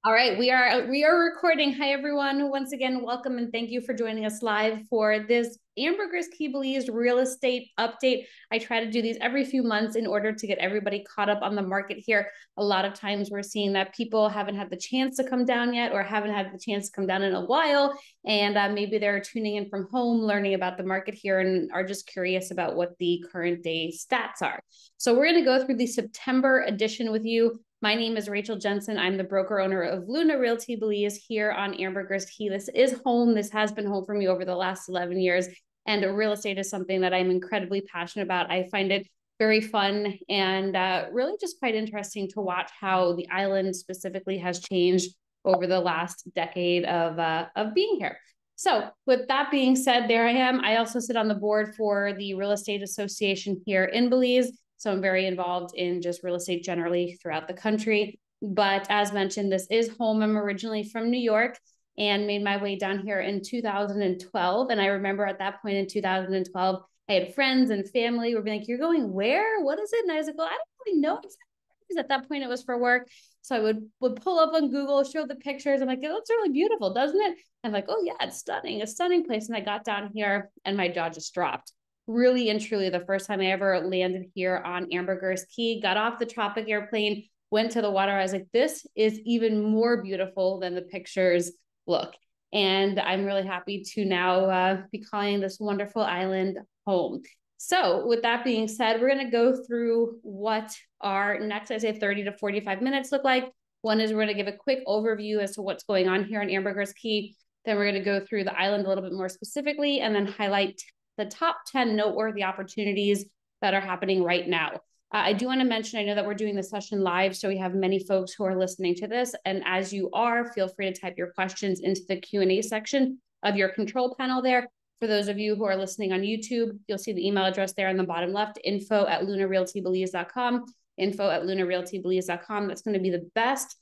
All right, we are recording. Hi everyone. Once again, welcome and thank you for joining us live for this Ambergris Caye Belize real estate update. I try to do these every few months in order to get everybody caught up on the market here. A lot of times we're seeing that people haven't had the chance to come down yet or haven't had the chance to come down in a while, and maybe they're tuning in from home, learning about the market here, and are just curious about what the current day stats are. So we're going to go through the September edition with you. My name is Rachel Jensen. I'm the broker owner of Luna Realty Belize here on Ambergris Caye. This is home. This has been home for me over the last 11 years. And real estate is something that I'm incredibly passionate about. I find it very fun and really just quite interesting to watch how the island specifically has changed over the last decade of being here. So with that being said, there I am. I also sit on the board for the Real Estate Association here in Belize. So I'm very involved in just real estate generally throughout the country. But as mentioned, this is home. I'm originally from New York and made my way down here in 2012. And I remember at that point in 2012, I had friends and family were being like, "You're going where? What is it?" And I was like, "Well, I don't really know exactly." Because at that point it was for work. So I would pull up on Google, show the pictures. I'm like, "It looks really beautiful, doesn't it?" I'm like, "Oh yeah, it's stunning, a stunning place." And I got down here and my jaw just dropped. Really and truly the first time I ever landed here on Ambergris Caye, got off the Tropic airplane, went to the water. I was like, this is even more beautiful than the pictures look. And I'm really happy to now be calling this wonderful island home. So with that being said, we're going to go through what our next, I say 30 to 45 minutes look like. One is we're going to give a quick overview as to what's going on here on Ambergris Caye. Then we're going to go through the island a little bit more specifically and then highlight the top 10 noteworthy opportunities that are happening right now. I do want to mention, I know that we're doing the session live, so we have many folks who are listening to this. And as you are, feel free to type your questions into the Q&A section of your control panel there. For those of you who are listening on YouTube, you'll see the email address there on the bottom left, info@lunarealtybelize.com, info@lunarealtybelize.com. That's going to be the best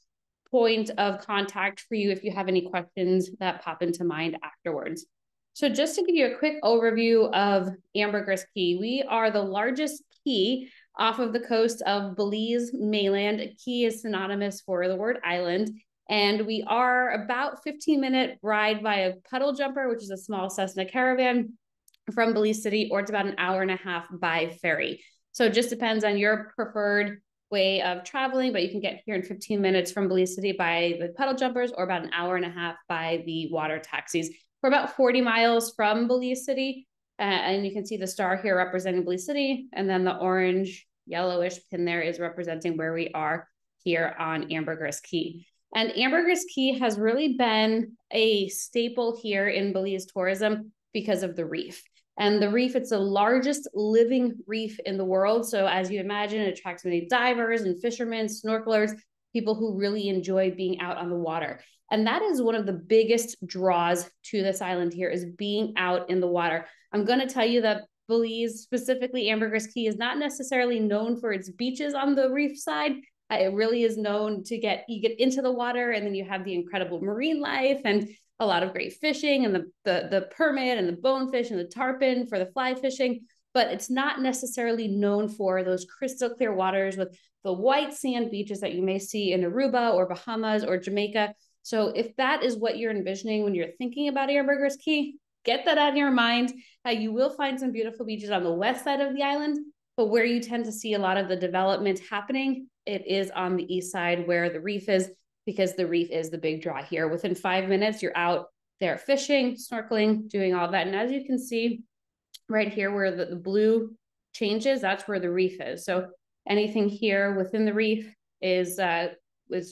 point of contact for you if you have any questions that pop into mind afterwards. So just to give you a quick overview of Ambergris Caye, we are the largest caye off of the coast of Belize mainland. Caye is synonymous for the word island. And we are about 15-minute ride via puddle jumper, which is a small Cessna caravan from Belize City, or it's about an hour and a half by ferry. So it just depends on your preferred way of traveling, but you can get here in 15 minutes from Belize City by the puddle jumpers or about an hour and a half by the water taxis. We're about 40 miles from Belize City, and you can see the star here representing Belize City, and then the orange yellowish pin there is representing where we are here on Ambergris Caye. And Ambergris Caye has really been a staple here in Belize tourism because of the reef. And the reef, it's the largest living reef in the world. So as you imagine, it attracts many divers and fishermen, snorkelers, people who really enjoy being out on the water. And that is one of the biggest draws to this island here, is being out in the water. I'm going to tell you that Belize, specifically Ambergris Caye, is not necessarily known for its beaches on the reef side. It really is known to you get into the water, and then you have the incredible marine life and a lot of great fishing and the permit and the bonefish and the tarpon for the fly fishing. But it's not necessarily known for those crystal clear waters with the white sand beaches that you may see in Aruba or Bahamas or Jamaica. So if that is what you're envisioning when you're thinking about Ambergris Caye, get that out of your mind. You will find some beautiful beaches on the west side of the island, but where you tend to see a lot of the development happening, it is on the east side where the reef is, because the reef is the big draw here. Within 5 minutes, you're out there fishing, snorkeling, doing all that. And as you can see right here where the blue changes, that's where the reef is. So anything here within the reef is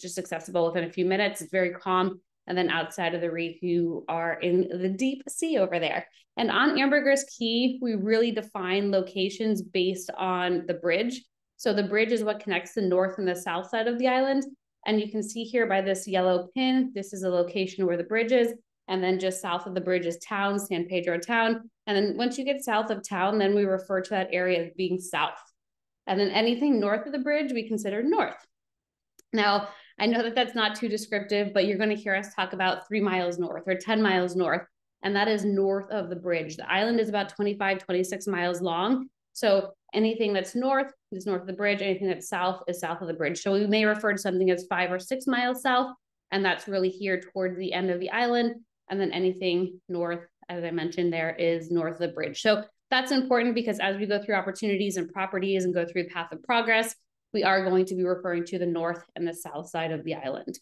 just accessible within a few minutes. It's very calm. And then outside of the reef, you are in the deep sea over there. And on Ambergris Caye, we really define locations based on the bridge. So the bridge is what connects the north and the south side of the island. And you can see here by this yellow pin, this is a location where the bridge is. And then just south of the bridge is town, San Pedro town. And then once you get south of town, then we refer to that area as being south. And then anything north of the bridge, we consider north. Now, I know that that's not too descriptive, but you're going to hear us talk about 3 miles north or 10 miles north, and that is north of the bridge. The island is about 25, 26 miles long. So anything that's north is north of the bridge. Anything that's south is south of the bridge. So we may refer to something as 5 or 6 miles south, And that's really here towards the end of the island. And then anything north, as I mentioned, there is north of the bridge. So that's important because as we go through opportunities and properties and go through the path of progress, we are going to be referring to the north and the south side of the island.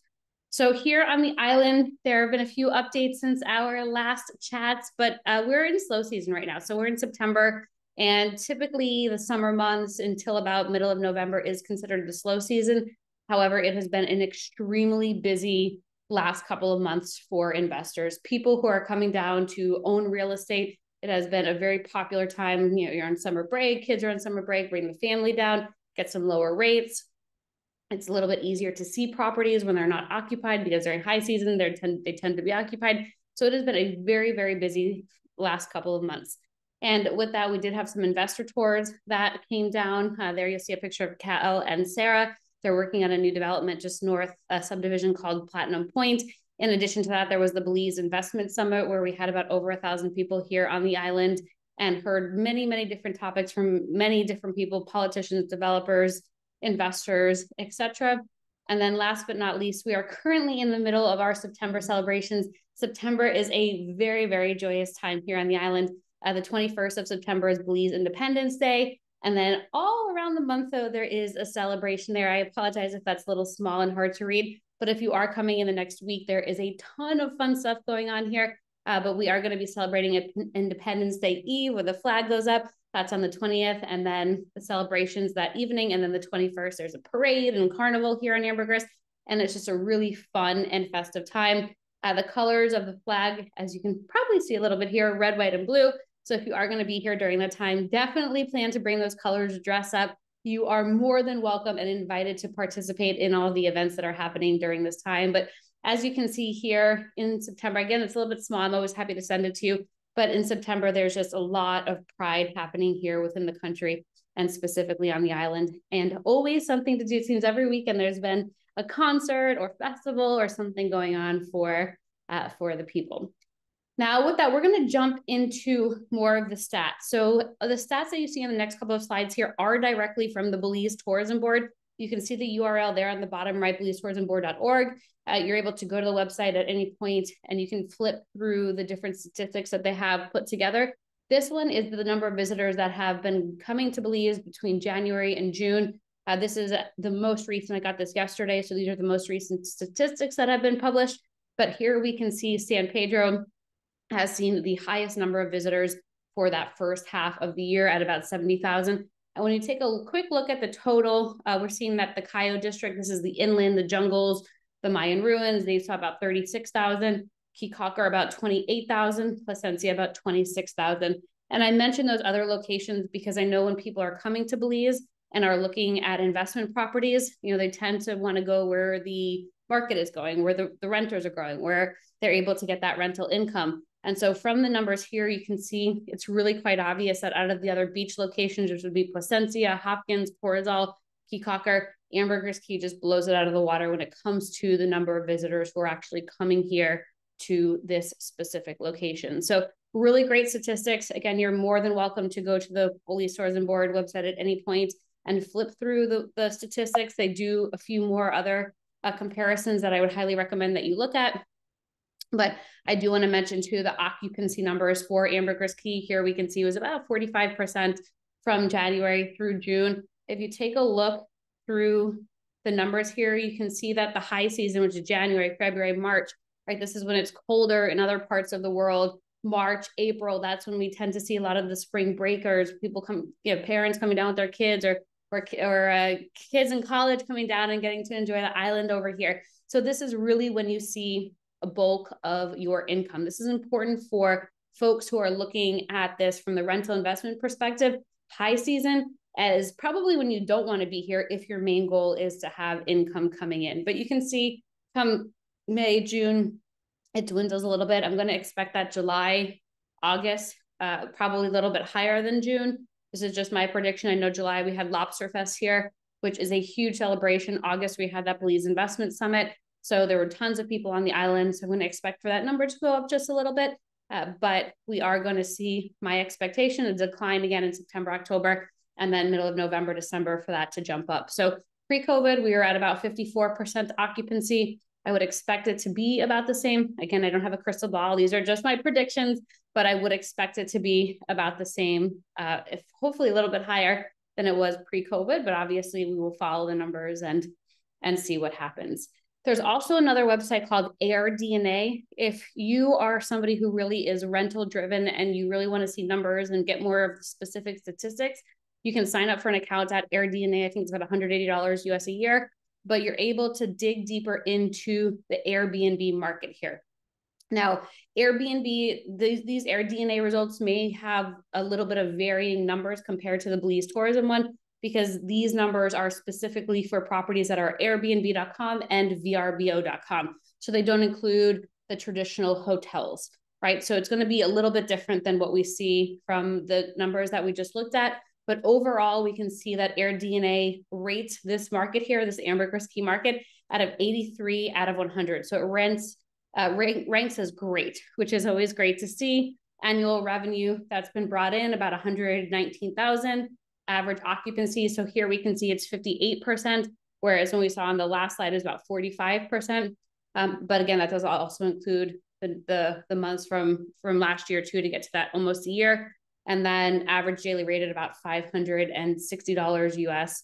So here on the island, there have been a few updates since our last chats, but we're in slow season right now. So we're in September, and typically the summer months until about middle of November is considered the slow season. However, it has been an extremely busy last couple of months for investors. People who are coming down to own real estate, it has been a very popular time. You know, you're on summer break, kids are on summer break, bring the family down, get some lower rates. It's a little bit easier to see properties when they're not occupied because they're in high season, they tend to be occupied. So it has been a very, very busy last couple of months. And with that, we did have some investor tours that came down. There you'll see a picture of Cal and Sarah. They're working on a new development just north, a subdivision called Platinum Point. In addition to that, there was the Belize Investment Summit where we had about over 1,000 people here on the island and heard many, many different topics from many different people, politicians, developers, investors, etc. And then last but not least, we are currently in the middle of our September celebrations. September is a very, very joyous time here on the island. The 21st of September is Belize Independence Day. And then all around the month, though, there is a celebration there. I apologize if that's a little small and hard to read, but if you are coming in the next week, there is a ton of fun stuff going on here. But we are going to be celebrating Independence Day Eve where the flag goes up. That's on the 20th, and then the celebrations that evening. And then the 21st, there's a parade and carnival here on Ambergris. And it's just a really fun and festive time. The colors of the flag, as you can probably see a little bit here, red, white, and blue. So if you are going to be here during that time, definitely plan to bring those colors, dress up. You are more than welcome and invited to participate in all the events that are happening during this time. But as you can see here in September, again, it's a little bit small. I'm always happy to send it to you. But in September, there's just a lot of pride happening here within the country and specifically on the island. And always something to do. It seems every weekend there's been a concert or festival or something going on for the people. Now with that, we're going to jump into more of the stats. So the stats that you see on the next couple of slides here are directly from the Belize Tourism Board. You can see the URL there on the bottom right, BelizeTourismBoard.org. You're able to go to the website at any point and you can flip through the different statistics that they have put together. This one is the number of visitors that have been coming to Belize between January and June. This is the most recent. I got this yesterday. So these are the most recent statistics that have been published. But here we can see San Pedro has seen the highest number of visitors for that first half of the year at about 70,000. And when you take a quick look at the total, we're seeing that the Cayo district, this is the inland, the jungles, the Mayan ruins, they saw about 36,000. Kikaka about 28,000, Placencia about 26,000. And I mentioned those other locations because I know when people are coming to Belize and are looking at investment properties, you know, they tend to want to go where the market is going, where the renters are going, where they're able to get that rental income. And so from the numbers here, you can see it's really quite obvious that out of the other beach locations, which would be Placencia, Hopkins, Corozal, Kikaka, Ambergris Caye just blows it out of the water when it comes to the number of visitors who are actually coming here to this specific location. So really great statistics. Again, you're more than welcome to go to the Belize Tourism Board website at any point and flip through the statistics. They do a few more other comparisons that I would highly recommend that you look at. But I do want to mention too, the occupancy numbers for Ambergris Caye here we can see was about 45% from January through June. If you take a look through the numbers here, you can see that the high season, which is January, February, March, right? This is when it's colder in other parts of the world. March, April, that's when we tend to see a lot of the spring breakers, people come, you know, parents coming down with their kids or kids in college coming down and getting to enjoy the island over here. So this is really when you see a bulk of your income. This is important for folks who are looking at this from the rental investment perspective. High season is probably when you don't want to be here if your main goal is to have income coming in. But you can see come May, June, it dwindles a little bit. I'm going to expect that July, August, probably a little bit higher than June. This is just my prediction. I know July we had Lobster Fest here, which is a huge celebration. August, we had that Belize Investment Summit. So there were tons of people on the island. So I'm going to expect for that number to go up just a little bit. But we are going to see, my expectation, a decline again in September, October, and then middle of November, December for that to jump up. So pre-COVID, we were at about 54% occupancy. I would expect it to be about the same. Again, I don't have a crystal ball. These are just my predictions, but I would expect it to be about the same, if hopefully a little bit higher than it was pre-COVID, but obviously we will follow the numbers and see what happens. There's also another website called AirDNA. If you are somebody who really is rental driven and you really want to see numbers and get more of the specific statistics, you can sign up for an account at AirDNA. I think it's about $180 US a year, but you're able to dig deeper into the Airbnb market here. Now, Airbnb, these AirDNA results may have a little bit of varying numbers compared to the Belize tourism one, because these numbers are specifically for properties that are Airbnb.com and VRBO.com. So they don't include the traditional hotels, right? So it's going to be a little bit different than what we see from the numbers that we just looked at. But overall, we can see that AirDNA rates this market here, this Ambergris Caye market, out of 83 out of 100. So it ranks as great, which is always great to see. Annual revenue that's been brought in about 119,000. Average occupancy. So here we can see it's 58%, whereas when we saw on the last slide is about 45%. But again, that does also include the months from last year too, to get to that almost a year. And then average daily rate at about $560 US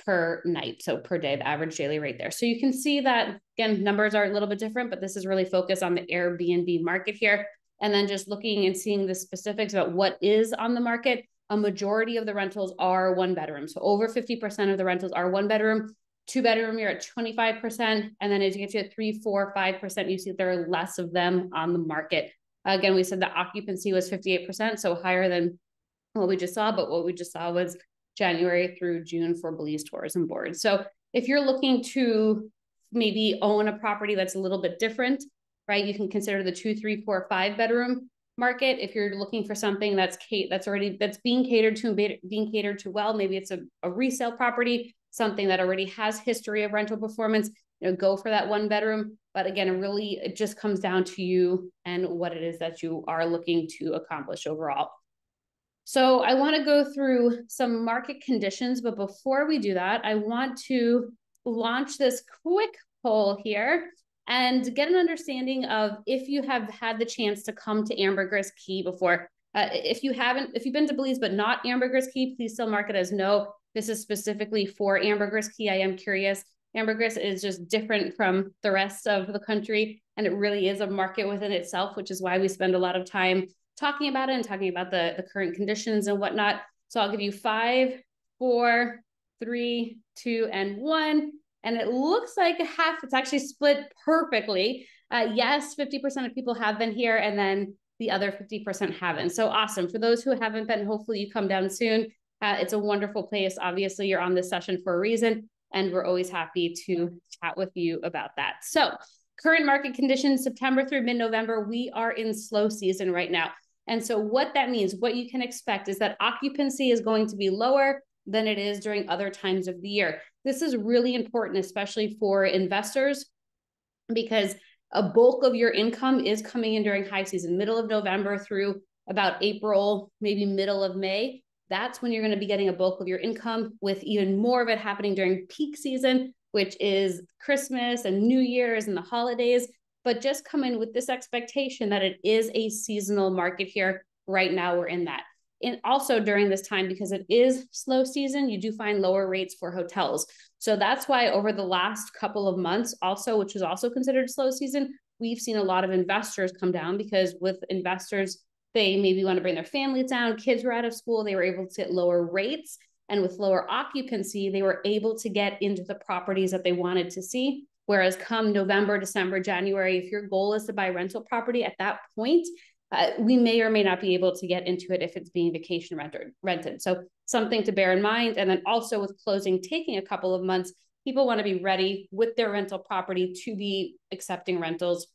per night. So per day, the average daily rate there. So you can see that, again, numbers are a little bit different, but this is really focused on the Airbnb market here. And then just looking and seeing the specifics about what is on the market. A majority of the rentals are 1 bedroom. So over 50% of the rentals are 1 bedroom. 2 bedroom, you're at 25%. And then as you get to 3, 4, 5%, you see there are less of them on the market. Again, we said the occupancy was 58%, so higher than what we just saw, but what we just saw was January through June for Belize Tourism Board. So if you're looking to maybe own a property that's a little bit different, right, you can consider the 2, 3, 4, 5 bedroom market. If you're looking for something that's being catered to and being catered to well, maybe it's a resale property, something that already has history of rental performance, go for that 1 bedroom. But again, it just comes down to you and what it is that you are looking to accomplish overall. So I want to go through some market conditions, but before we do that, I want to launch this quick poll here and get an understanding of if you have had the chance to come to Ambergris Caye before. If you've been to Belize but not Ambergris Caye, please still mark it as no. This is specifically for Ambergris Caye. I am curious. Ambergris is just different from the rest of the country, and it really is a market within itself, which is why we spend a lot of time talking about it and talking about the current conditions and whatnot. So I'll give you 5, 4, 3, 2, and 1. And it looks like a half, it's actually split perfectly. Yes, 50% of people have been here, and then the other 50% haven't. So awesome. For those who haven't been, hopefully you come down soon. It's a wonderful place. Obviously, you're on this session for a reason, and we're always happy to chat with you about that. So current market conditions, September through mid-November, we are in slow season right now. And so what that means, what you can expect is that occupancy is going to be lower than it is during other times of the year. This is really important, especially for investors, because a bulk of your income is coming in during high season, middle of November through about April, maybe middle of May. That's when you're going to be getting a bulk of your income, with even more of it happening during peak season, which is Christmas and New Year's and the holidays. But just come in with this expectation that it is a seasonal market here. Right now, we're in that. And also during this time, because it is slow season, you do find lower rates for hotels. So that's why over the last couple of months also, which was also considered slow season, we've seen a lot of investors come down, because with investors, they maybe want to bring their families down, kids were out of school, they were able to get lower rates. And with lower occupancy, they were able to get into the properties that they wanted to see. Whereas come November, December, January, if your goal is to buy rental property at that point, we may or may not be able to get into it if it's being vacation rented. So something to bear in mind. And then also with closing taking a couple of months, people want to be ready with their rental property to be accepting rentals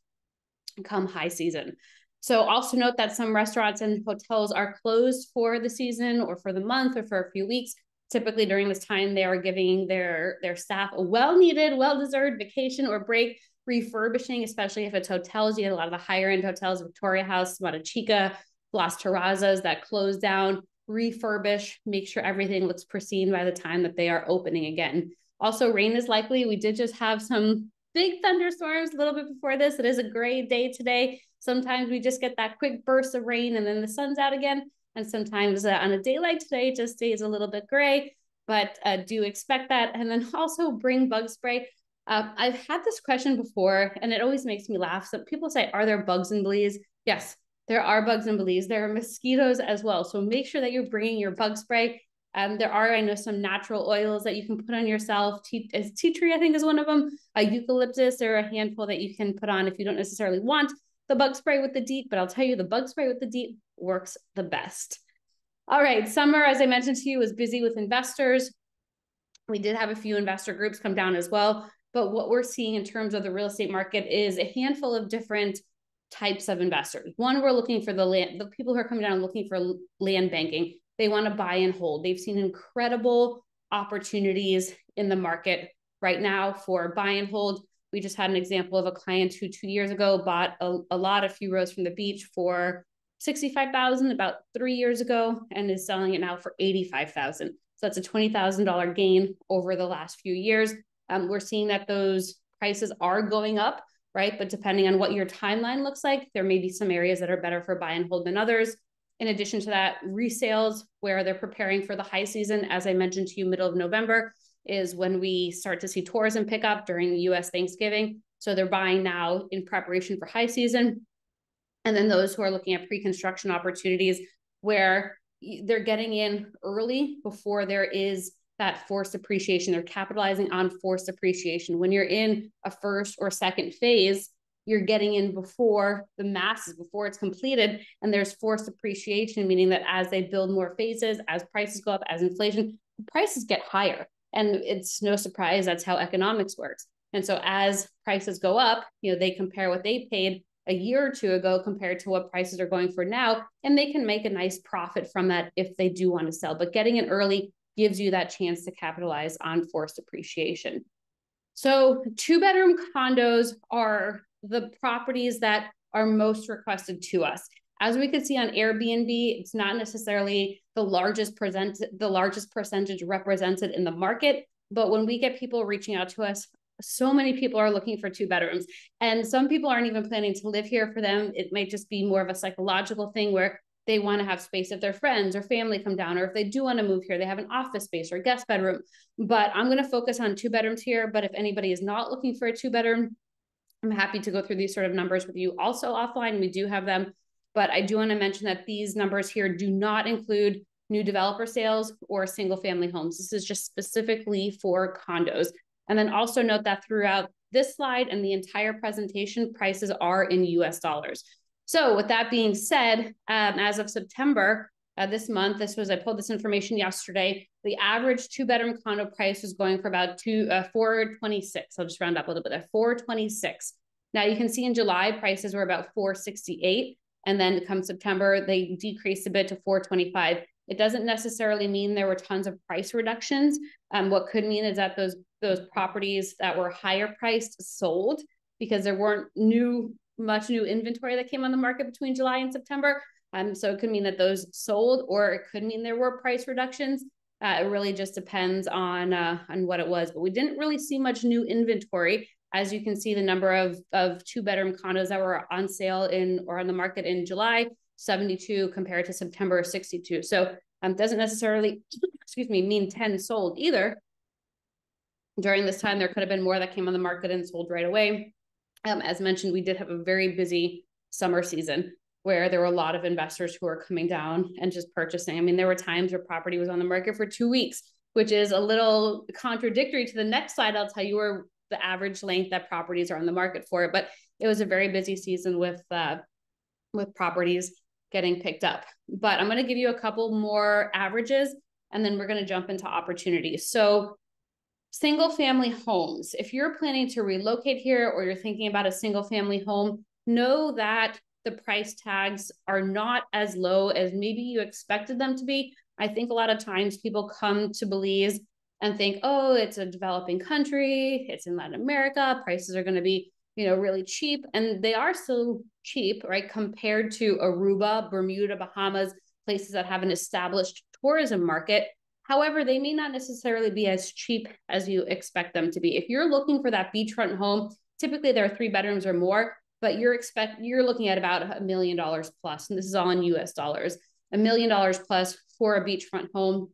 come high season. So also note that some restaurants and hotels are closed for the season or for the month or for a few weeks. Typically during this time, they are giving their staff a well-needed, well-deserved vacation or break, refurbishing, especially if it's hotels. You get a lot of the higher-end hotels, Victoria House, Mata Chica, Las Terrazas that close down, refurbish, make sure everything looks pristine by the time that they are opening again. Also, rain is likely. We did just have some big thunderstorms a little bit before this. It is a gray day today. Sometimes we just get that quick burst of rain and then the sun's out again. And sometimes on a day like today, it just stays a little bit gray, but do expect that. And then also bring bug spray. I've had this question before and it always makes me laugh. So people say, are there bugs in Belize? Yes, there are bugs in Belize. There are mosquitoes as well. So make sure that you're bringing your bug spray. There are, I know, some natural oils that you can put on yourself. Tea tree, I think, is one of them. Eucalyptus, there are a handful that you can put on if you don't necessarily want the bug spray with the DEET, but I'll tell you the bug spray with the DEET works the best. All right, summer, as I mentioned to you, was busy with investors. We did have a few investor groups come down as well. But what we're seeing in terms of the real estate market is a handful of different types of investors. One, we're looking for the people who are coming down looking for land banking. They want to buy and hold. They've seen incredible opportunities in the market right now for buy and hold. We just had an example of a client who 2 years ago bought a lot, a few rows from the beach for $65,000 about 3 years ago and is selling it now for $85,000. So that's a $20,000 gain over the last few years. We're seeing that those prices are going up, right? But depending on what your timeline looks like, there may be some areas that are better for buy and hold than others. In addition to that, resales, where they're preparing for the high season, as I mentioned to you, middle of November is when we start to see tourism pick up during US Thanksgiving. So they're buying now in preparation for high season. And then those who are looking at pre-construction opportunities where they're getting in early before there is that forced appreciation. They're capitalizing on forced appreciation. When you're in a first or second phase, you're getting in before the masses, before it's completed, and there's forced appreciation, meaning that as they build more phases, as prices go up, as inflation, prices get higher. And it's no surprise that's how economics works. And so as prices go up, they compare what they paid a year or two ago compared to what prices are going for now, and they can make a nice profit from that if they do want to sell. But getting in early gives you that chance to capitalize on forced appreciation. So 2-bedroom condos are the properties that are most requested to us. As we can see on Airbnb, it's not necessarily the largest percentage represented in the market, but when we get people reaching out to us, so many people are looking for 2 bedrooms, and some people aren't even planning to live here. For them, it might just be more of a psychological thing where they want to have space if their friends or family come down, or if they do want to move here, they have an office space or a guest bedroom. But I'm going to focus on 2 bedrooms here. But if anybody is not looking for a 2-bedroom, I'm happy to go through these sort of numbers with you also offline. We do have them, but I do want to mention that these numbers here do not include new developer sales or single family homes. This is just specifically for condos. And then also note that throughout this slide and the entire presentation, prices are in US dollars. So with that being said, as of September this month, I pulled this information yesterday, the average 2-bedroom condo price was going for about $426. I'll just round up a little bit at $426. Now you can see in July, prices were about $468. And then come September, they decreased a bit to $425. It doesn't necessarily mean there were tons of price reductions. What could mean is that those properties that were higher priced sold because there weren't much new inventory that came on the market between July and September. So it could mean that those sold, or it could mean there were price reductions. It really just depends on what it was. But we didn't really see much new inventory. As you can see, the number of 2-bedroom condos that were on sale or on the market in July, 72 compared to September, 62. So doesn't necessarily, mean 10 sold either. During this time, there could have been more that came on the market and sold right away. As mentioned, we did have a very busy summer season where there were a lot of investors who are coming down and just purchasing. I mean, there were times where property was on the market for 2 weeks, which is a little contradictory to the next slide. I'll tell you where the average length that properties are on the market for, but it was a very busy season with properties getting picked up. But I'm going to give you a couple more averages, and then we're going to jump into opportunities. So single family homes, if you're planning to relocate here or you're thinking about a single family home, know that the price tags are not as low as maybe you expected them to be. I think a lot of times people come to Belize and think, oh, it's a developing country, it's in Latin America, prices are going to be, really cheap. And they are still cheap, right? Compared to Aruba, Bermuda, Bahamas, places that have an established tourism market. However, they may not necessarily be as cheap as you expect them to be. If you're looking for that beachfront home, Typically there are 3 bedrooms or more, but you're looking at about $1 million plus, and this is all in US dollars, $1 million plus for a beachfront home.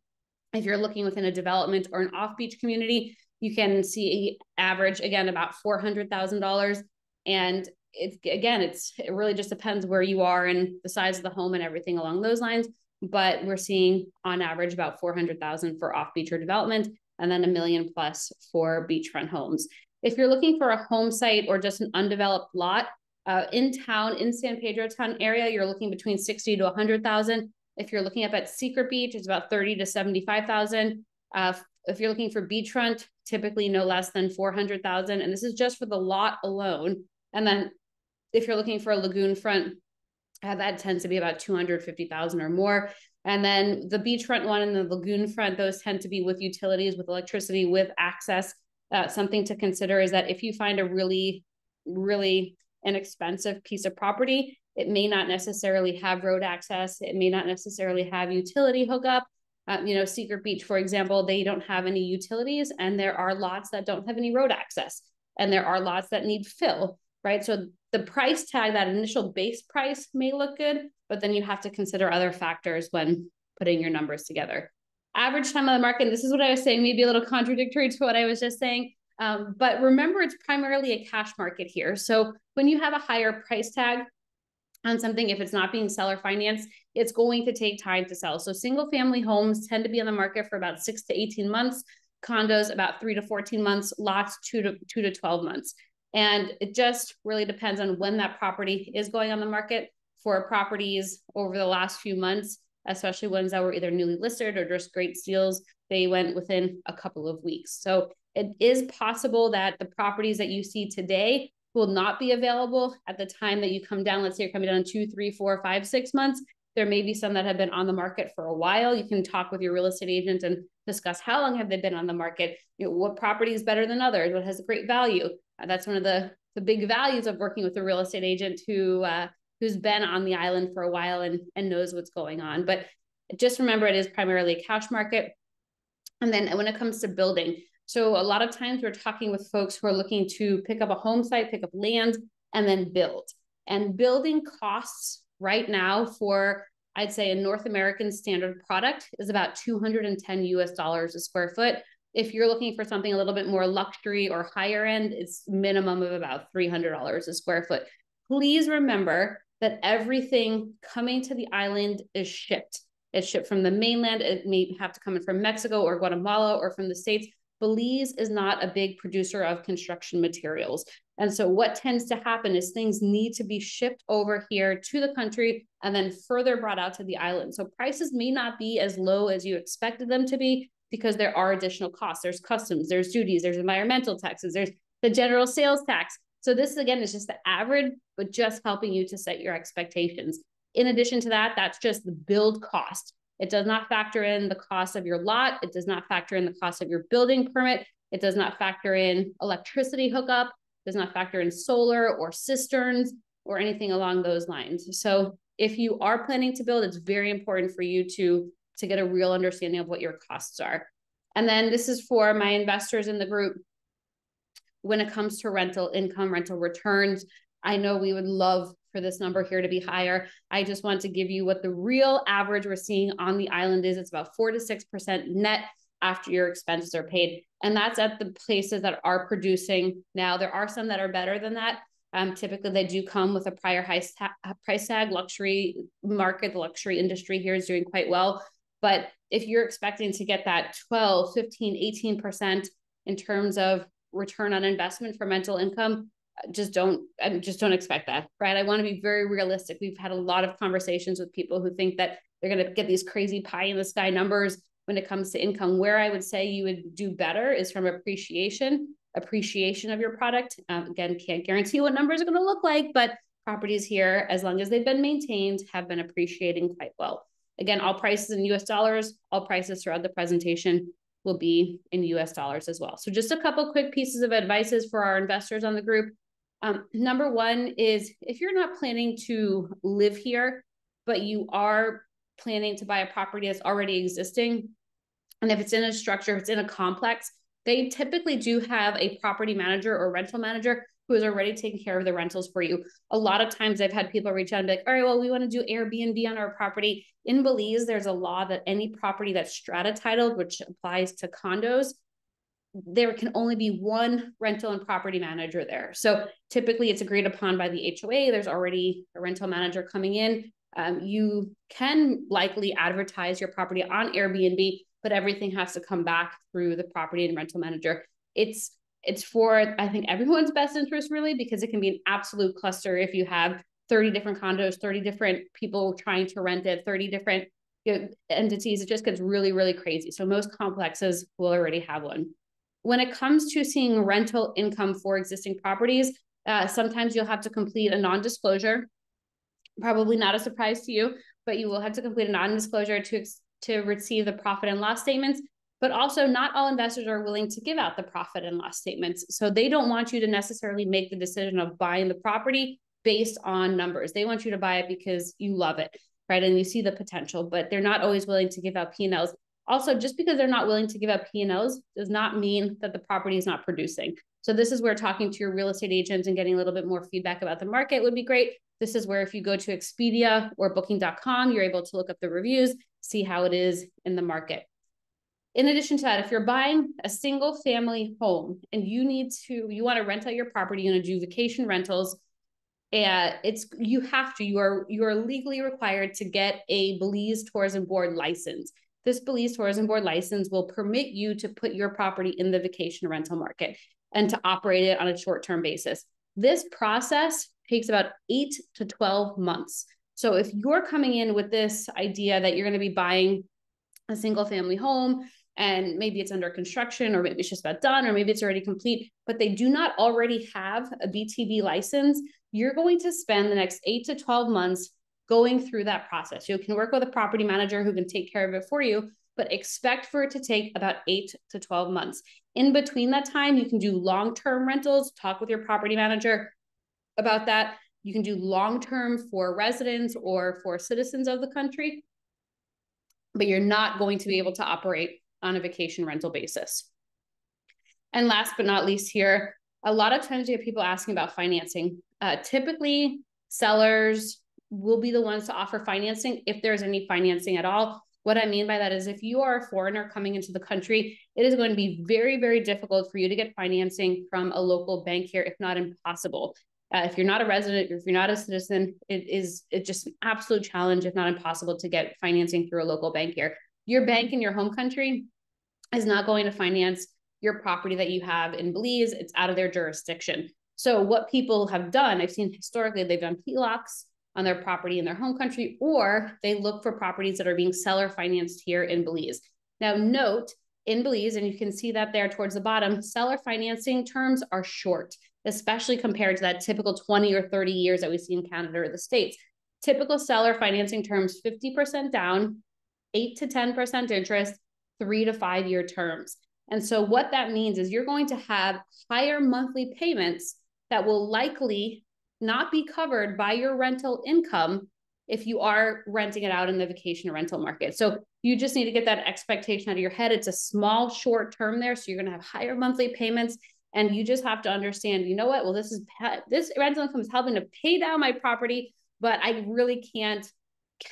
If you're looking within a development or an off-beach community, you can see average, again, about $400,000. And it really just depends where you are and the size of the home and everything along those lines. But we're seeing on average about $400,000 for off-beach or development, and then $1 million plus for beachfront homes. If you're looking for a home site or just an undeveloped lot in town, in San Pedro town area, you're looking between 60 to 100,000. If you're looking up at Secret Beach, it's about 30 to 75,000. If you're looking for beachfront, typically no less than 400,000. And this is just for the lot alone. And then if you're looking for a Lagoon-Front, that tends to be about 250,000 or more. And then the beachfront one and the Lagoon-Front, those tend to be with utilities, with electricity, with access. Something to consider is that if you find a really, really inexpensive piece of property, it may not necessarily have road access. It may not necessarily have utility hookup. Secret Beach, for example, they don't have any utilities, and there are lots that don't have any road access, and there are lots that need fill, right? So the price tag, that initial base price may look good, but then you have to consider other factors when putting your numbers together. Average time on the market, this is what I was saying, maybe a little contradictory to what I was just saying, but remember, it's primarily a cash market here. So when you have a higher price tag on something, if it's not being seller financed, it's going to take time to sell. So single family homes tend to be on the market for about 6 to 18 months, condos about 3 to 14 months, lots 2 to 12 months. And it just really depends on when that property is going on the market. For properties over the last few months, especially ones that were either newly listed or just great deals, they went within a couple of weeks. So it is possible that the properties that you see today will not be available at the time that you come down. Let's say you're coming down 2, 3, 4, 5, 6 months. There may be some that have been on the market for a while. You can talk with your real estate agent and discuss how long have they been on the market. What property is better than others? What has a great value? That's one of the big values of working with a real estate agent who's been on the island for a while and knows what's going on. But just remember, it is primarily a cash market. And then when it comes to building, so a lot of times we're talking with folks who are looking to pick up a home site, pick up land, and then build. And building costs right now for, I'd say, a North American standard product is about $210 a square foot. If you're looking for something a little bit more luxury or higher end, it's minimum of about $300 a square foot. Please remember that everything coming to the island is shipped. It's shipped from the mainland. It may have to come in from Mexico or Guatemala or from the States. Belize is not a big producer of construction materials. And so what tends to happen is things need to be shipped over here to the country and then further brought out to the island. So prices may not be as low as you expected them to be because there are additional costs. There's customs, there's duties, there's environmental taxes, there's the general sales tax. So this, again, is just the average, but just helping you to set your expectations. In addition to that, that's just the build cost. It does not factor in the cost of your lot. It does not factor in the cost of your building permit. It does not factor in electricity hookup. It does not factor in solar or cisterns or anything along those lines. So if you are planning to build, it's very important for you to get a real understanding of what your costs are. And then this is for my investors in the group. When it comes to rental income, rental returns, I know we would love for this number here to be higher. I just want to give you what the real average we're seeing on the island is. It's about 4 to 6% net after your expenses are paid. And that's at the places that are producing. Now, there are some that are better than that. Typically, they do come with a prior high price tag. Luxury market, the luxury industry here is doing quite well. But if you're expecting to get that 12, 15, 18% in terms of return on investment for rental income, just don't expect that, right? I want to be very realistic. We've had a lot of conversations with people who think that they're going to get these crazy pie in the sky numbers when it comes to income. Where I would say you would do better is from appreciation of your product. Again, can't guarantee what numbers are going to look like, but properties here, as long as they've been maintained, have been appreciating quite well. Again, all prices in US dollars, all prices throughout the presentation will be in US dollars as well. So just a couple quick pieces of advices for our investors on the group. Number one is if you're not planning to live here, but you are planning to buy a property that's already existing, and if it's in a structure, if it's in a complex, they typically do have a property manager or rental manager who is already taking care of the rentals for you. A lot of times I've had people reach out and be like, all right, well, we want to do Airbnb on our property. In Belize, there's a law that any property that's strata titled, which applies to condos, there can only be one rental and property manager there. So typically it's agreed upon by the HOA. There's already a rental manager coming in. You can likely advertise your property on Airbnb, but everything has to come back through the property and rental manager. It's for, I think, everyone's best interest, really, because it can be an absolute cluster if you have 30 different condos, 30 different people trying to rent it, 30 different entities. It just gets really, really crazy. So most complexes will already have one. When it comes to seeing rental income for existing properties, sometimes you'll have to complete a non-disclosure. Probably not a surprise to you, but you will have to complete a non-disclosure to receive the profit and loss statements. But also, not all investors are willing to give out the profit and loss statements. So they don't want you to necessarily make the decision of buying the property based on numbers. They want you to buy it because you love it, right? And you see the potential, but they're not always willing to give out P&Ls. Also, just because they're not willing to give out P&Ls does not mean that the property is not producing. So this is where talking to your real estate agents and getting a little bit more feedback about the market would be great. This is where if you go to Expedia or Booking.com, you're able to look up the reviews, see how it is in the market. In addition to that, if you're buying a single family home and you want to rent out your property, you want to do vacation rentals, you are legally required to get a Belize Tourism Board license. This Belize Tourism Board license will permit you to put your property in the vacation rental market and to operate it on a short-term basis. This process takes about 8 to 12 months. So if you're coming in with this idea that you're going to be buying a single family home and maybe it's under construction, or maybe it's just about done, or maybe it's already complete, but they do not already have a BTB license, you're going to spend the next 8 to 12 months going through that process. You can work with a property manager who can take care of it for you, but expect for it to take about 8 to 12 months. In between that time, you can do long-term rentals, talk with your property manager about that. You can do long-term for residents or for citizens of the country, but you're not going to be able to operate on a vacation rental basis. And last but not least here, a lot of times you have people asking about financing. Typically, sellers will be the ones to offer financing if there's any financing at all. What I mean by that is if you are a foreigner coming into the country, it is going to be very, very difficult for you to get financing from a local bank here, if not impossible. If you're not a resident, if you're not a citizen, it's just an absolute challenge, if not impossible, to get financing through a local bank here. Your bank in your home country is not going to finance your property that you have in Belize. It's out of their jurisdiction. So what people have done, I've seen historically, they've done HELOCs on their property in their home country, or they look for properties that are being seller financed here in Belize. Now note, in Belize, and you can see that there towards the bottom, seller financing terms are short, especially compared to that typical 20 or 30 years that we see in Canada or the States. Typical seller financing terms, 50% down, 8 to 10% interest, 3 to 5 year terms. And so what that means is you're going to have higher monthly payments that will likely not be covered by your rental income if you are renting it out in the vacation rental market. So you just need to get that expectation out of your head. It's a small short term there. So you're going to have higher monthly payments, and you just have to understand, you know what, well, this rental income is helping to pay down my property, but I really can't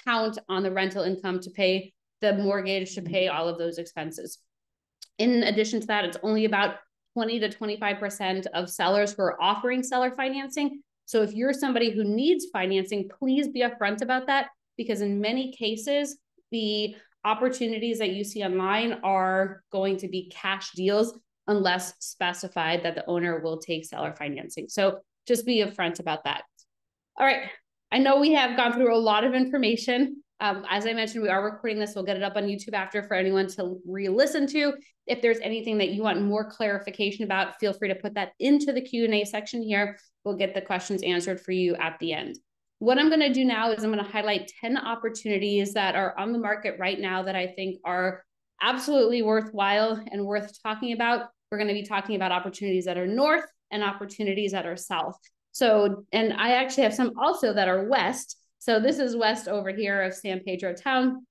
count on the rental income to pay the mortgage, to pay all of those expenses. In addition to that, it's only about 20 to 25% of sellers who are offering seller financing. So if you're somebody who needs financing, please be upfront about that, because in many cases, the opportunities that you see online are going to be cash deals unless specified that the owner will take seller financing. So just be upfront about that. All right. I know we have gone through a lot of information. As I mentioned, we are recording this. We'll get it up on YouTube after for anyone to re-listen to. If there's anything that you want more clarification about, feel free to put that into the Q&A section here. We'll get the questions answered for you at the end. What I'm going to do now is I'm going to highlight 10 opportunities that are on the market right now that I think are absolutely worthwhile and worth talking about. We're going to be talking about opportunities that are north and opportunities that are south. So, and I actually have some also that are west. So this is west over here of San Pedro town.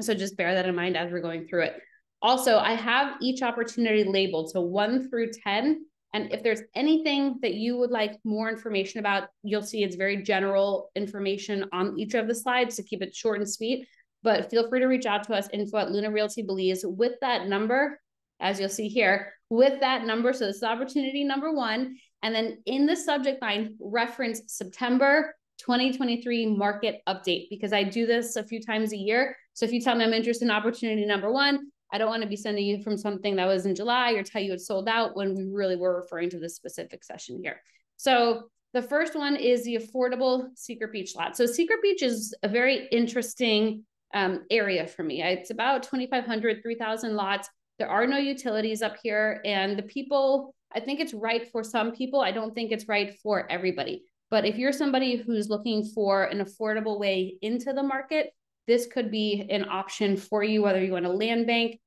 So just bear that in mind as we're going through it. Also, I have each opportunity labeled, so 1 through 10. And if there's anything that you would like more information about, you'll see it's very general information on each of the slides to keep it short and sweet. But feel free to reach out to us, info@Luna Realty Belize, with that number, as you'll see here, with that number. So this is opportunity number 1. And then in the subject line, reference September 2023 market update, because I do this a few times a year. So if you tell me I'm interested in opportunity number 1, I don't want to be sending you from something that was in July or tell you it's sold out when we really were referring to this specific session here. So the first one is the affordable Secret Beach lot. So Secret Beach is a very interesting area for me. It's about 2,500, 3,000 lots. There are no utilities up here, and the people, I think it's right for some people. I don't think it's right for everybody. But if you're somebody who's looking for an affordable way into the market, this could be an option for you, whether you want a land bank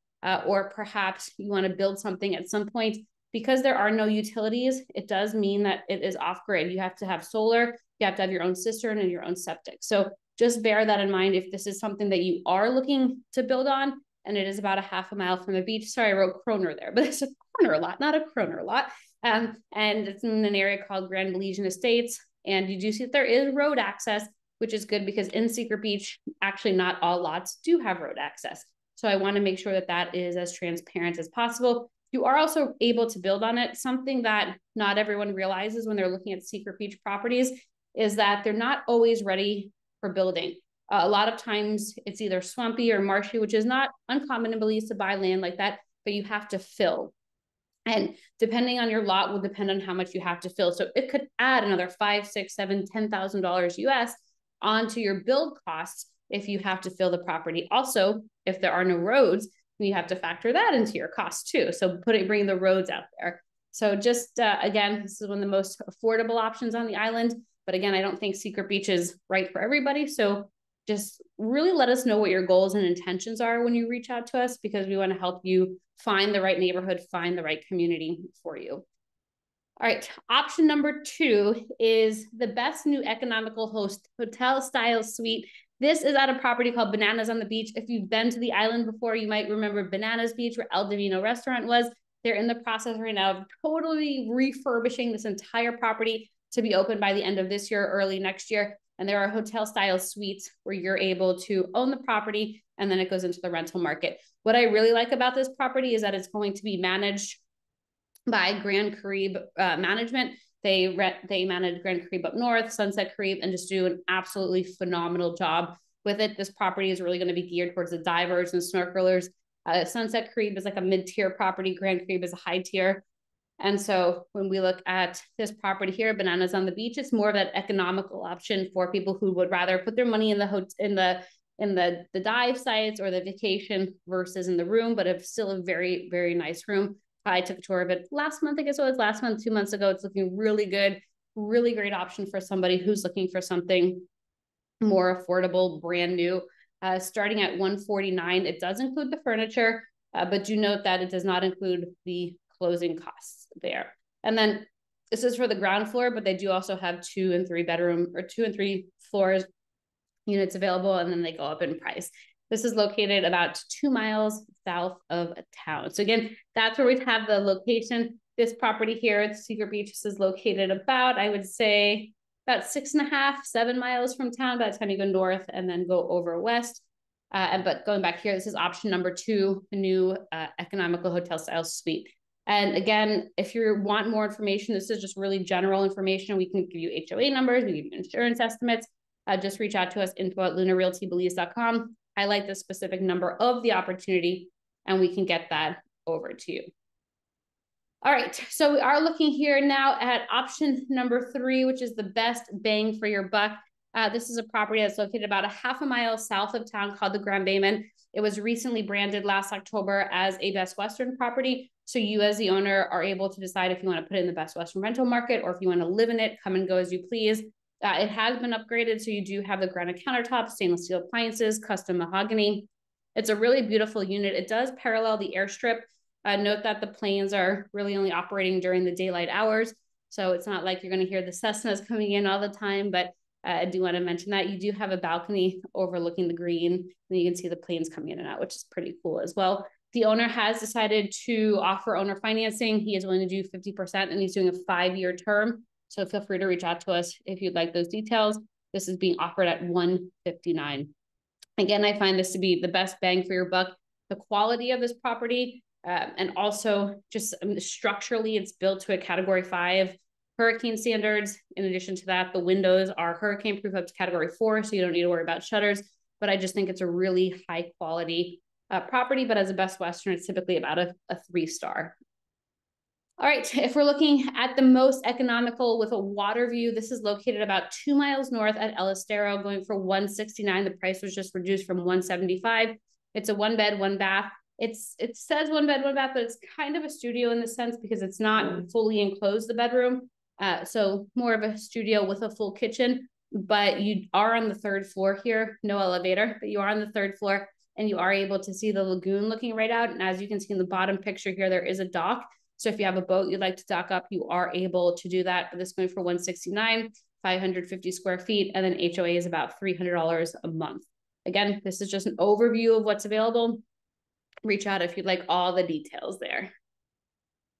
or perhaps you want to build something at some point. Because there are no utilities, it does mean that it is off-grid. You have to have solar, you have to have your own cistern and your own septic. So just bear that in mind if this is something that you are looking to build on, and it is about a half a mile from the beach. Sorry, I wrote Kroner there, but it's a corner lot, not a Kroner lot. And it's in an area called Grand Belizean Estates. And you do see that there is road access, which is good because in Secret Beach, actually not all lots do have road access. So I want to make sure that that is as transparent as possible. You are also able to build on it. Something that not everyone realizes when they're looking at Secret Beach properties is that they're not always ready for building. A lot of times it's either swampy or marshy, which is not uncommon in Belize to buy land like that, but you have to fill. And depending on your lot will depend on how much you have to fill. So it could add another $5,000, $6,000, $7,000, $10,000 US onto your build costs if you have to fill the property. Also, if there are no roads, you have to factor that into your cost too. So bring the roads out there. So just again, this is one of the most affordable options on the island. But again, I don't think Secret Beach is right for everybody. So just really let us know what your goals and intentions are when you reach out to us, because we want to help you find the right neighborhood, find the right community for you. All right, option number 2 is the best new economical hotel style suite. This is at a property called Bananas on the Beach. If you've been to the island before, you might remember Bananas Beach, where El Divino restaurant was. They're in the process right now of totally refurbishing this entire property to be open by the end of this year, early next year. And there are hotel style suites where you're able to own the property and then it goes into the rental market. What I really like about this property is that it's going to be managed by Grand Carib Management. They manage Grand Carib up north, Sunset Carib, and just do an absolutely phenomenal job with it. This property is really going to be geared towards the divers and snorkelers. Sunset Carib is like a mid-tier property. Grand Carib is a high tier. And so when we look at this property here, Bananas on the Beach, it's more of that economical option for people who would rather put their money in the dive sites or the vacation versus in the room, but it's still a very, very nice room. I took a tour of it last month, I guess it was last month, 2 months ago. It's looking really good, really great option for somebody who's looking for something more affordable, brand new. Starting at $149, it does include the furniture, but do note that it does not include the closing costs there. And then this is for the ground floor, but they do also have 2 and 3 bedroom or 2 and 3 floors units available, and then they go up in price. This is located about 2 miles south of town. So again, that's where we have the location. This property here at Secret Beach is located about, I would say, about 6.5, 7 miles from town by the time you go north and then go over west. But going back here, this is option number 2, the new economical hotel style suite. And again, if you want more information, this is just really general information. We can give you HOA numbers, we give you insurance estimates. Just reach out to us, info@lunarealtybelize.com. Highlight the specific number of the opportunity, and we can get that over to you. All right, so we are looking here now at option number 3, which is the best bang for your buck. This is a property that's located about a half a mile south of town called the Grand Bayman. It was recently branded last October as a Best Western property. So you as the owner are able to decide if you want to put it in the Best Western rental market or if you want to live in it, come and go as you please. It has been upgraded, so you do have the granite countertops, stainless steel appliances, custom mahogany. It's a really beautiful unit. It does parallel the airstrip. Note that the planes are really only operating during the daylight hours, so it's not like you're going to hear the Cessnas coming in all the time, but I do want to mention that you do have a balcony overlooking the green, and you can see the planes coming in and out, which is pretty cool as well. The owner has decided to offer owner financing. He is willing to do 50% and he's doing a 5-year term. So feel free to reach out to us if you'd like those details. This is being offered at $159. Again, I find this to be the best bang for your buck. The quality of this property, and also just structurally, it's built to a Category 5 hurricane standards. In addition to that, the windows are hurricane proof up to Category 4, so you don't need to worry about shutters. But I just think it's a really high quality property, but as a Best Western, it's typically about a 3-star. All right, if we're looking at the most economical with a water view, this is located about 2 miles north at El-Estero, going for $169. The price was just reduced from $175. It's a 1-bed, 1-bath. It says 1-bed, 1-bath, but it's kind of a studio in the sense because it's not fully enclosed, the bedroom. So more of a studio with a full kitchen, but you are on the 3rd floor here, no elevator, but you are on the 3rd floor and you are able to see the lagoon looking right out. And as you can see in the bottom picture here, there is a dock. So if you have a boat you'd like to dock up, you are able to do that. But this is going for $169, 550 square feet, and then HOA is about $300 a month. Again, this is just an overview of what's available. Reach out if you'd like all the details there.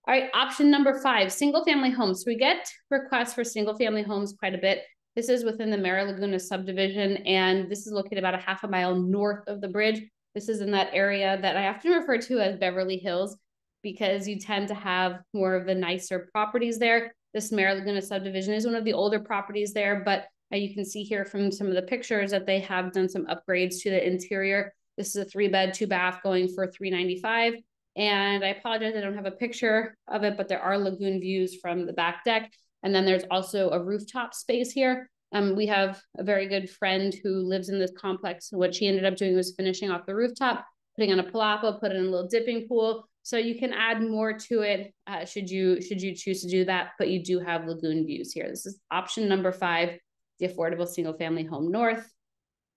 All right, option number 5, single family homes. So we get requests for single family homes quite a bit. This is within the Mara Laguna subdivision, and this is located about a half a mile north of the bridge. This is in that area that I often refer to as Beverly Hills, because you tend to have more of the nicer properties there. This Mara Laguna subdivision is one of the older properties there, but you can see here from some of the pictures that they have done some upgrades to the interior. This is a 3-bed, 2-bath going for $395. And I apologize, I don't have a picture of it, but there are lagoon views from the back deck. And then there's also a rooftop space here. We have a very good friend who lives in this complex. So what she ended up doing was finishing off the rooftop, putting on a palapa, put in a little dipping pool. So you can add more to it should you choose to do that, but you do have lagoon views here. This is option number 5, the affordable single family home north.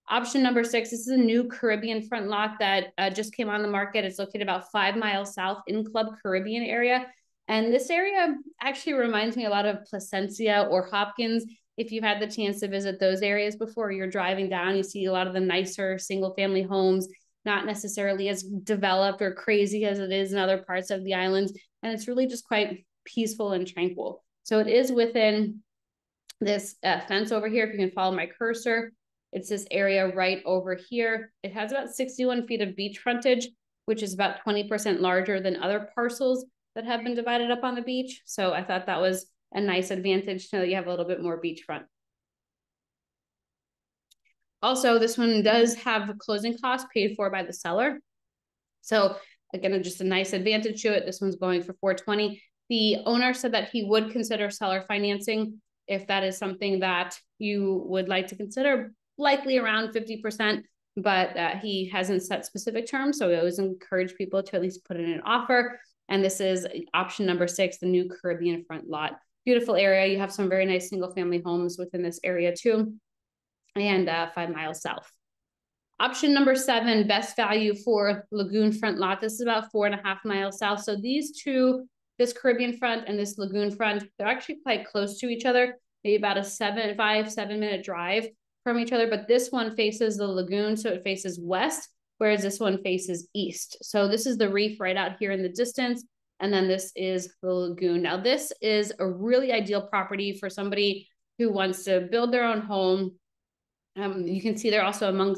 Option number 6, this is a new Caribbean front lot that just came on the market. It's located about 5 miles south in Club Caribbean area. And this area actually reminds me a lot of Placencia or Hopkins. If you've had the chance to visit those areas before, you're driving down, you see a lot of the nicer single family homes, not necessarily as developed or crazy as it is in other parts of the islands. And it's really just quite peaceful and tranquil. So it is within this fence over here. If you can follow my cursor, it's this area right over here. It has about 61 feet of beach frontage, which is about 20% larger than other parcels that have been divided up on the beach. So I thought that was a nice advantage to know that you have a little bit more beachfront. Also, this one does have closing costs paid for by the seller. So again, just a nice advantage to it. This one's going for $420. The owner said that he would consider seller financing if that is something that you would like to consider, likely around 50%, but he hasn't set specific terms. So we always encourage people to at least put in an offer. And this is option number 6, the new Caribbean front lot. Beautiful area. You have some very nice single family homes within this area too. And 5 miles south. Option number 7, best value for Lagoon-Front lot. This is about 4.5 miles south. So these two, this Caribbean front and this Lagoon-Front, they're actually quite close to each other, maybe about a 7-minute drive from each other. But this one faces the lagoon, so it faces west, whereas this one faces east. So this is the reef right out here in the distance. And then this is the lagoon. Now this is a really ideal property for somebody who wants to build their own home. You can see they're also among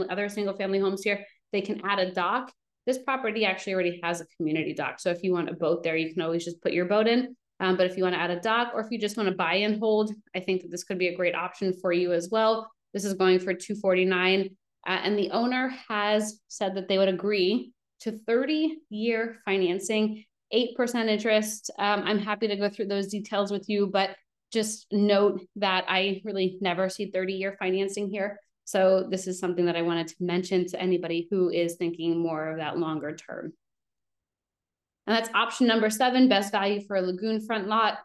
other single family homes here. They can add a dock. This property actually already has a community dock. So if you want a boat there, you can always just put your boat in. But if you want to add a dock, or if you just want to buy and hold, I think that this could be a great option for you as well. This is going for $249. And the owner has said that they would agree to 30-year financing, 8% interest. I'm happy to go through those details with you, but just note that I really never see 30-year financing here. So this is something that I wanted to mention to anybody who is thinking more of that longer term. And that's option number 7, best value for a Lagoon-Front lot.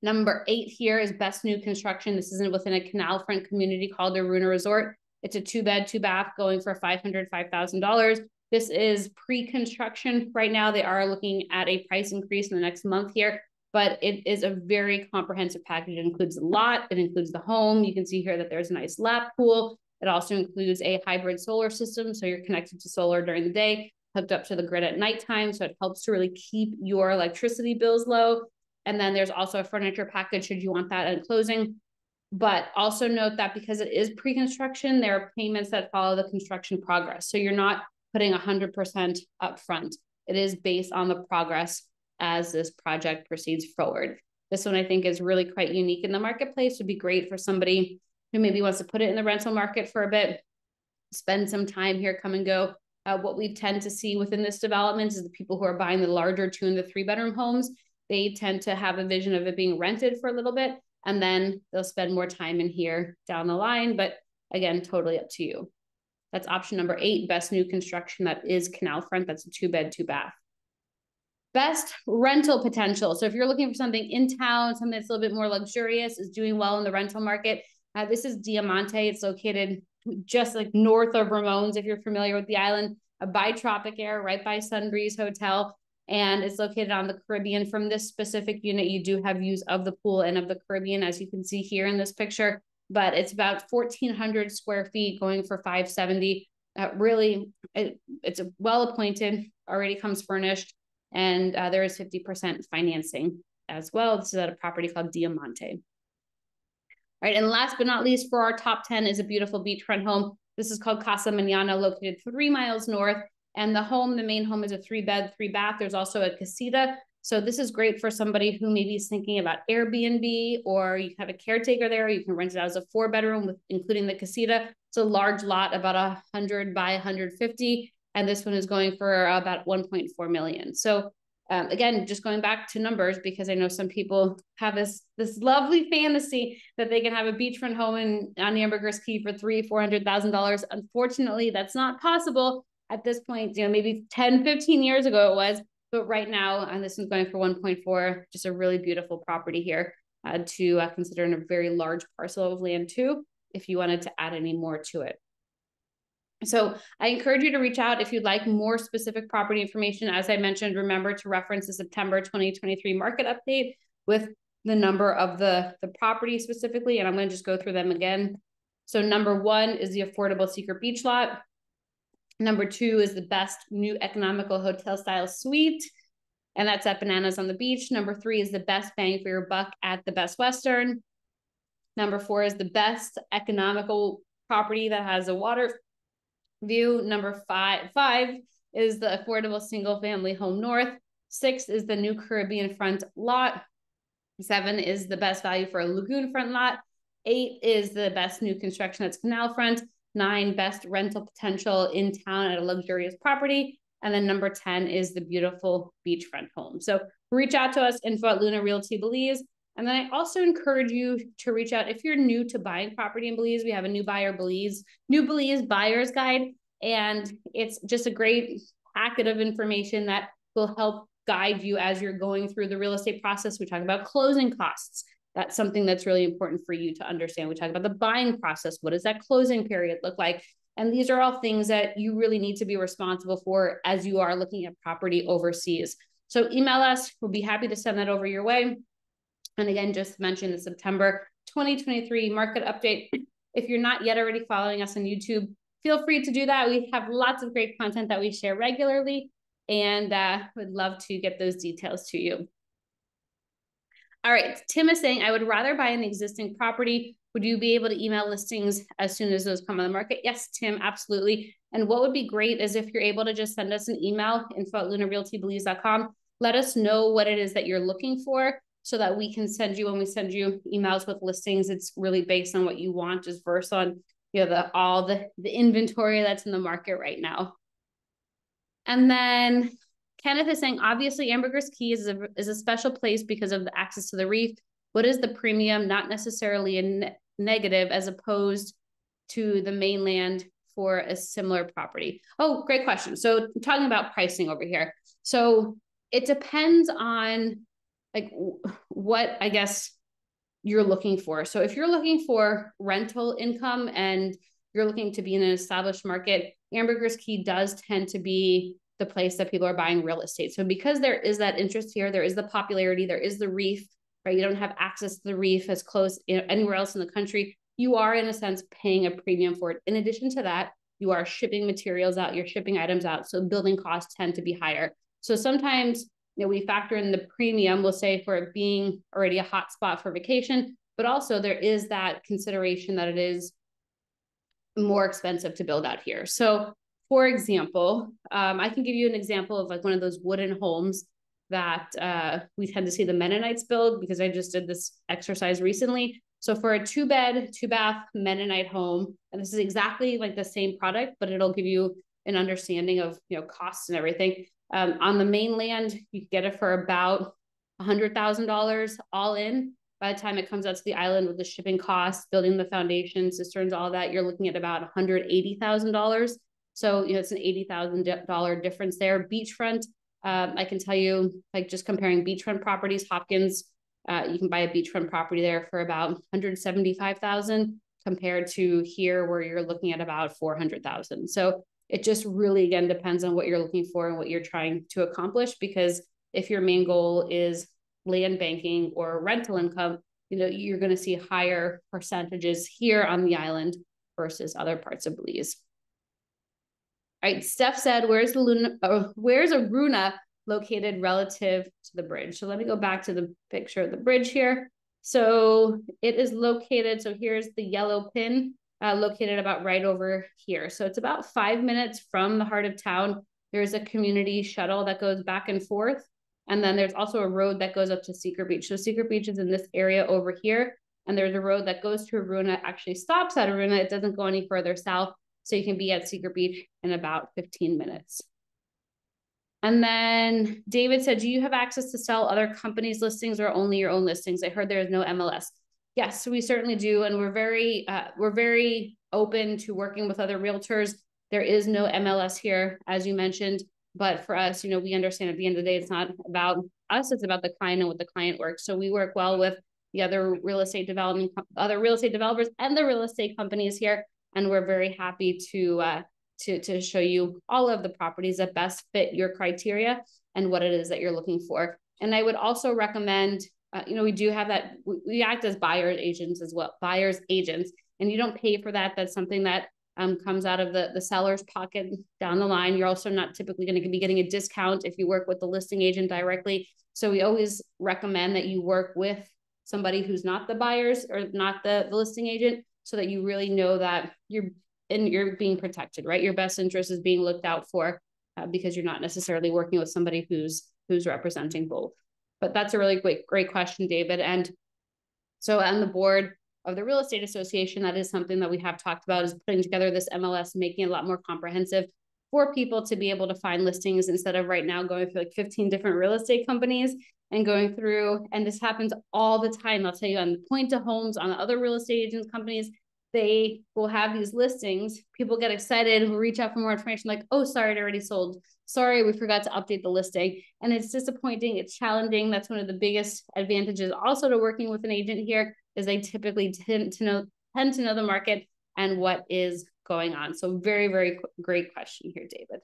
Number 8 here is best new construction. This is within a Canal-front community called Luna Resort. It's a 2-bed, 2-bath going for $505,000. This is pre-construction right now. They are looking at a price increase in the next month here, but it is a very comprehensive package. It includes the lot, it includes the home. You can see here that there's a nice lap pool. It also includes a hybrid solar system. So you're connected to solar during the day, hooked up to the grid at nighttime. So it helps to really keep your electricity bills low. And then there's also a furniture package should you want that at closing. But also note that because it is pre-construction, there are payments that follow the construction progress. So you're not putting 100% upfront. It is based on the progress as this project proceeds forward. This one I think is really quite unique in the marketplace. Would be great for somebody who maybe wants to put it in the rental market for a bit, spend some time here, come and go. What we tend to see within this development is the people who are buying the larger 2 and 3 bedroom homes, they tend to have a vision of it being rented for a little bit, and then they'll spend more time in here down the line. But again, totally up to you. That's option number 8, best new construction. That is Canal-front. That's a 2-bed, 2-bath. Best rental potential. So if you're looking for something in town, something that's a little bit more luxurious, is doing well in the rental market, this is Diamante. It's located just like north of Ramones, if you're familiar with the island, by Tropic Air, right by Sunbreeze Hotel. And it's located on the Caribbean. From this specific unit, you do have views of the pool and of the Caribbean, as you can see here in this picture. But it's about 1,400 square feet, going for $570. Really, it's a well-appointed, already comes furnished, and there is 50% financing as well. This is at a property called Diamante. All right, and last but not least for our top 10 is a beautiful beachfront home. This is called Casa Mañana, located 3 miles north. And the main home is a 3-bed, 3-bath. There's also a casita. So this is great for somebody who maybe is thinking about Airbnb, or you have a caretaker there. You can rent it out as a 4-bedroom, including the casita. It's a large lot, about 100 by 150. And this one is going for about 1.4 million. So again, just going back to numbers, because I know some people have this lovely fantasy that they can have a beachfront home on Ambergris Caye for $300,000-$400,000. Unfortunately, that's not possible at this point. Maybe 10, 15 years ago it was, but right now, and this is going for 1.4, just a really beautiful property here to consider, in a very large parcel of land too, if you wanted to add any more to it. So I encourage you to reach out if you'd like more specific property information. As I mentioned, remember to reference the September 2023 market update with the number of the property specifically, and I'm going to just go through them again. So number 1 is the affordable Secret Beach lot. Number 2 is the best new economical hotel style suite, and that's at Bananas on the Beach. Number 3 is the best bang for your buck at the Best Western. Number 4 is the best economical property that has a water view. Number 5 is the affordable single family home north. 6 is the new Caribbean front lot. 7 is the best value for a Lagoon-Front lot. 8 is the best new construction that's Canal-front. 9, best rental potential in town at a luxurious property. And then number 10 is the beautiful beachfront home. So reach out to us, info@Luna Realty Belize. And then I also encourage you to reach out if you're new to buying property in Belize. We have a new Belize buyer's guide, and it's just a great packet of information that will help guide you as you're going through the real estate process. We talk about closing costs. That's something that's really important for you to understand. We talk about the buying process. What does that closing period look like? And these are all things that you really need to be responsible for as you are looking at property overseas. So email us. We'll be happy to send that over your way. And again, just mention the September 2023 market update. If you're not yet already following us on YouTube, feel free to do that. We have lots of great content that we share regularly, and would love to get those details to you. All right, Tim is saying, I would rather buy an existing property. Would you be able to email listings as soon as those come on the market? Yes, Tim, absolutely. And what would be great is if you're able to just send us an email, info@lunarealtybelize.com. Let us know what it is that you're looking for, so that we can send you, when we send you emails with listings, it's really based on what you want, just versus on all the inventory that's in the market right now. And then Kenneth is saying, obviously Ambergris Caye is a special place because of the access to the reef. What is the premium? Not necessarily a negative, as opposed to the mainland for a similar property. Oh, great question. So talking about pricing over here. So it depends on like what I guess you're looking for. So if you're looking for rental income and you're looking to be in an established market, Ambergris Caye does tend to be the place that people are buying real estate. So because there is that interest here, there is the popularity, there is the reef, right? You don't have access to the reef as close anywhere else in the country. you are in a sense paying a premium for it. In addition to that, you are shipping materials out, you're shipping items out. So building costs tend to be higher. So sometimes, you know, we factor in the premium, we'll say, for it being already a hot spot for vacation, but also there is that consideration that it is more expensive to build out here. So for example, I can give you an example of like one of those wooden homes that we tend to see the Mennonites build, because I just did this exercise recently. So for a 2-bed, 2-bath Mennonite home, and this is exactly like the same product, but it'll give you an understanding of, you know, costs and everything. On the mainland, you can get it for about $100,000 all in. By the time it comes out to the island with the shipping costs, building the foundation, cisterns, all that, you're looking at about $180,000. So, you know, it's an $80,000 difference there. Beachfront, I can tell you, like just comparing beachfront properties, Hopkins, you can buy a beachfront property there for about $175,000 compared to here where you're looking at about $400,000. So it just really, again, depends on what you're looking for and what you're trying to accomplish, because if your main goal is land banking or rental income, you know, you're going to see higher percentages here on the island versus other parts of Belize. All right, Steph said, where's Aruna located relative to the bridge? So let me go back to the picture of the bridge here. So it is located, so here's the yellow pin, located about right over here. So it's about 5 minutes from the heart of town. There's a community shuttle that goes back and forth. And then there's also a road that goes up to Secret Beach. So Secret Beach is in this area over here. And there's a road that goes to Aruna, actually stops at Aruna. It doesn't go any further south. So you can be at Secret Beach in about 15 minutes. And then David said, do you have access to sell other companies' listings or only your own listings? I heard there is no MLS. Yes, we certainly do. And we're very open to working with other realtors. There is no MLS here, as you mentioned. But for us, you know, we understand at the end of the day, it's not about us, it's about the client and what the client works. So we work well with the other real estate developers and the real estate companies here. And we're very happy to show you all of the properties that best fit your criteria and what it is that you're looking for. And I would also recommend, you know, we do have that, we act as buyer's agents as well, buyer's agents, and you don't pay for that. That's something that comes out of the seller's pocket down the line. You're also not typically going to be getting a discount if you work with the listing agent directly. So we always recommend that you work with somebody who's not the buyer's or not the listing agent, so that you really know that you're being protected, right? Your best interest is being looked out for, because you're not necessarily working with somebody who's representing both. But that's a really great question, David. And so on the board of the Real Estate Association, that is something that we have talked about, is putting together this MLS, making it a lot more comprehensive for people to be able to find listings instead of right now going through like 15 different real estate companies and going through, and this happens all the time. I'll tell you, on the Point to Homes, on the other real estate agents companies, they will have these listings. People get excited, will reach out for more information, like, oh, sorry, it already sold. Sorry, we forgot to update the listing. And it's disappointing, it's challenging. That's one of the biggest advantages also to working with an agent here, is they typically tend to know the market and what is going on. So very, very great question here, David.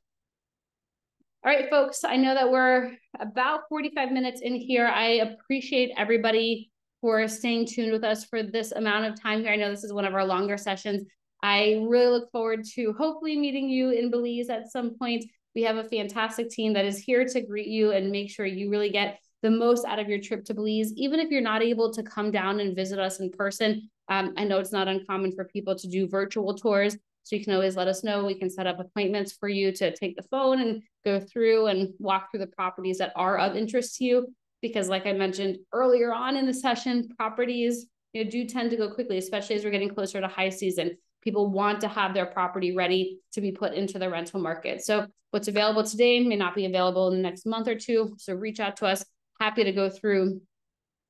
All right, folks, I know that we're about 45 minutes in here. I appreciate everybody for staying tuned with us for this amount of time here. I know this is one of our longer sessions. I really look forward to hopefully meeting you in Belize at some point. We have a fantastic team that is here to greet you and make sure you really get the most out of your trip to Belize. Even if you're not able to come down and visit us in person, I know it's not uncommon for people to do virtual tours. So you can always let us know. We can set up appointments for you to take the phone and go through and walk through the properties that are of interest to you. Because like I mentioned earlier on in the session, properties, you know, do tend to go quickly, especially as we're getting closer to high season. People want to have their property ready to be put into the rental market. So what's available today may not be available in the next month or two. So reach out to us. Happy to go through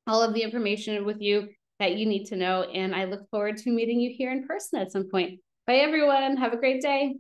all of the information with you that you need to know. And I look forward to meeting you here in person at some point. Bye, everyone. Have a great day.